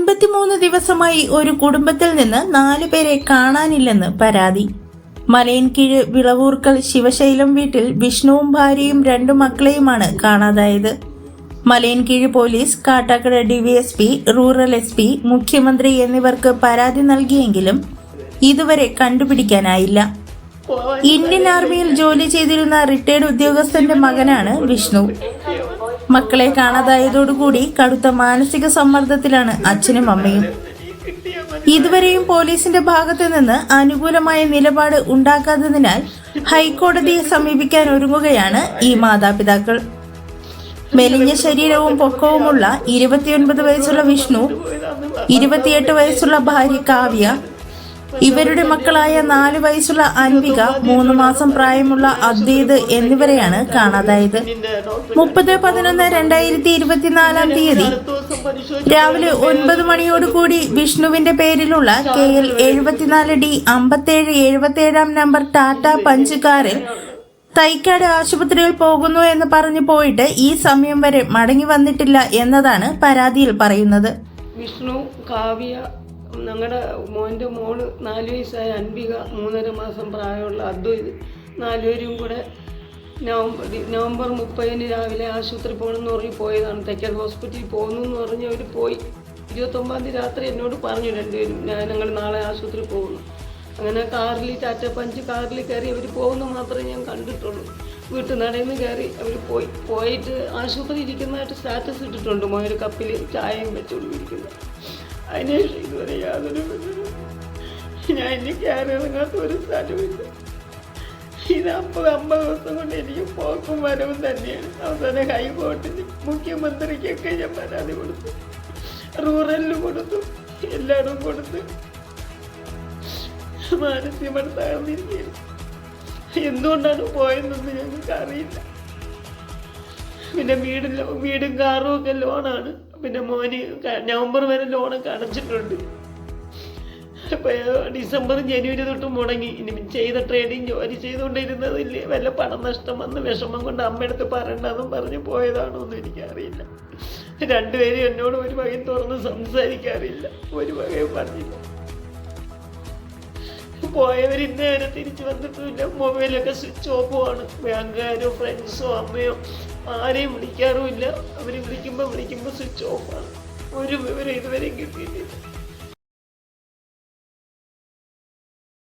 53 ദിവസമായി ഒരു കുടുംബത്തിൽ നിന്ന് 4 പേരെ കാണാനില്ലെന്ന് പരാതി. മലയൻകീഴ് വിളവൂർക്കൽ ശിവശൈലം വീട്ടിൽ വിഷ്ണുവും ഭാര്യയും 2 മക്കളെയുമാണ് കാണാതായത്. Malayinkeezhu police, Kattakkada DYSP, rural SP, മുഖ്യമന്ത്രി എന്നിവർക്ക് പരാതി നൽകിയെങ്കിലും ഇതുവരെ കണ്ടുപിടിക്കാനായില്ല. ഇന്ത്യൻ ആർമിയിൽ ജോലി ചെയ്തിരുന്ന റിട്ടയർഡ് ഉദ്യോഗസ്ഥന്റെ മകനാണ് വിഷ്ണു. മക്കളെ കാണാതായതോടുകൂടി കടുത്ത മാനസിക സമ്മർദ്ദത്തിലാണ് അച്ഛനും അമ്മയും. ഇതുവരെയും പോലീസിന്റെ ഭാഗത്ത് നിന്ന് അനുകൂലമായ നിലപാട് ഉണ്ടാക്കാത്തതിനാൽ ഹൈക്കോടതിയെ സമീപിക്കാൻ ഒരുങ്ങുകയാണ് ഈ മാതാപിതാക്കൾ. മെലിഞ്ഞ ശരീരവും പൊക്കവുമുള്ള 29 വയസ്സുള്ള വിഷ്ണു, 28 വയസ്സുള്ള ഭാര്യ കാവ്യ, ഇവരുടെ മക്കളായ 4 വയസ്സുള്ള അൻവിക, 3 മാസം പ്രായമുള്ള അദ്വൈത് എന്നിവരെയാണ് കാണാതായത്. 30/11/2024 തീയതി രാവിലെ 9 മണിയോടുകൂടി വിഷ്ണുവിന്റെ പേരിലുള്ള KL 74D 5777 number Tata punch കാറിൽ തൈക്കാട് ആശുപത്രിയിൽ പോകുന്നു എന്ന് പറഞ്ഞു പോയിട്ട് ഈ സമയം വരെ മടങ്ങി വന്നിട്ടില്ല എന്നതാണ് പരാതിയിൽ പറയുന്നത്. വിഷ്ണു, കാവ്യ, ഞങ്ങളുടെ മോൻ്റെ മോള് 4 വയസ്സായ അൻവിക, 3.5 മാസം പ്രായമുള്ള അദ്വൈത്, 4 പേരും കൂടെ നവംബർ 30 രാവിലെ ആശുപത്രി പോകണമെന്ന് പറഞ്ഞ് പോയതാണ്. തൈക്കാട് ഹോസ്പിറ്റലിൽ പോകുന്നു എന്ന് പറഞ്ഞ് അവർ പോയി. 29 രാത്രി എന്നോട് പറഞ്ഞു 2 പേരും, ഞങ്ങൾ നാളെ ആശുപത്രി പോകുന്നു. അങ്ങനെ കാറിൽ, ടാറ്റ പഞ്ച് കാറിൽ കയറി അവർ പോകുന്നു മാത്രമേ ഞാൻ കണ്ടിട്ടുള്ളൂ. വീട്ടിൽ നടന്ന് കയറി അവർ പോയിട്ട് ആശുപത്രി ഇരിക്കുന്നതായിട്ട് സ്റ്റാറ്റസ് ഇട്ടിട്ടുണ്ട്. മോയൊരു കപ്പിൽ ചായയും വെച്ചുകൊണ്ടിരിക്കുന്നു. അതിനുശേഷം ഇതുവരെ യാതൊരു ഞാൻ ഇനി കയറി ഇറങ്ങാത്ത ഒരു സ്ഥലമില്ല. ഇത് 50 ദിവസം കൊണ്ട് എനിക്ക് പോക്കും വരവും തന്നെയാണ്. അവസാനം ഹൈക്കോടതി, മുഖ്യമന്ത്രിക്കൊക്കെ ഞാൻ പരാതി കൊടുത്തു, റൂറലിന് കൊടുത്തു, എല്ലായിടും കൊടുത്ത് മാനസികമായി തകർന്നിരിക്കുകയാണ്. എന്തുകൊണ്ടാണ് പോയതെന്ന് ഞങ്ങൾക്ക് അറിയില്ല. പിന്നെ വീടും കാറും ഒക്കെ ലോണാണ്. പിന്നെ മോന് നവംബർ വരെ ലോണൊക്കെ അടച്ചിട്ടുണ്ട്. അപ്പോൾ ഡിസംബർ ജനുവരി തൊട്ട് മുടങ്ങി. ഇനി ചെയ്ത ട്രേഡിങ് ജോലി ചെയ്തുകൊണ്ടിരുന്നതില്ലേ വല്ല പണം നഷ്ടം വന്ന് വിഷമം കൊണ്ട് അമ്മയടുത്ത് പറയണ്ടെന്നും പറഞ്ഞ് പോയതാണോ എന്ന് എനിക്കറിയില്ല. 2 പേരും എന്നോട് ഒരു വകയും തുറന്ന് സംസാരിക്കാറില്ല, ഒരു വകയും പറഞ്ഞില്ല. പോയവർ ഇന്നേ വരെ തിരിച്ചു വന്നിട്ടുമില്ല. മൊബൈലൊക്കെ സ്വിച്ച് ഓഫുമാണ്. ബാങ്കുകാരോ ഫ്രണ്ട്സോ അമ്മയോ ആരെയും വിളിക്കാറുമില്ല. അവർ വിളിക്കുമ്പോൾ സ്വിച്ച് ഓഫാണ്. ഒരു വിവരം ഇതുവരെയും കിട്ടിയിട്ടില്ല.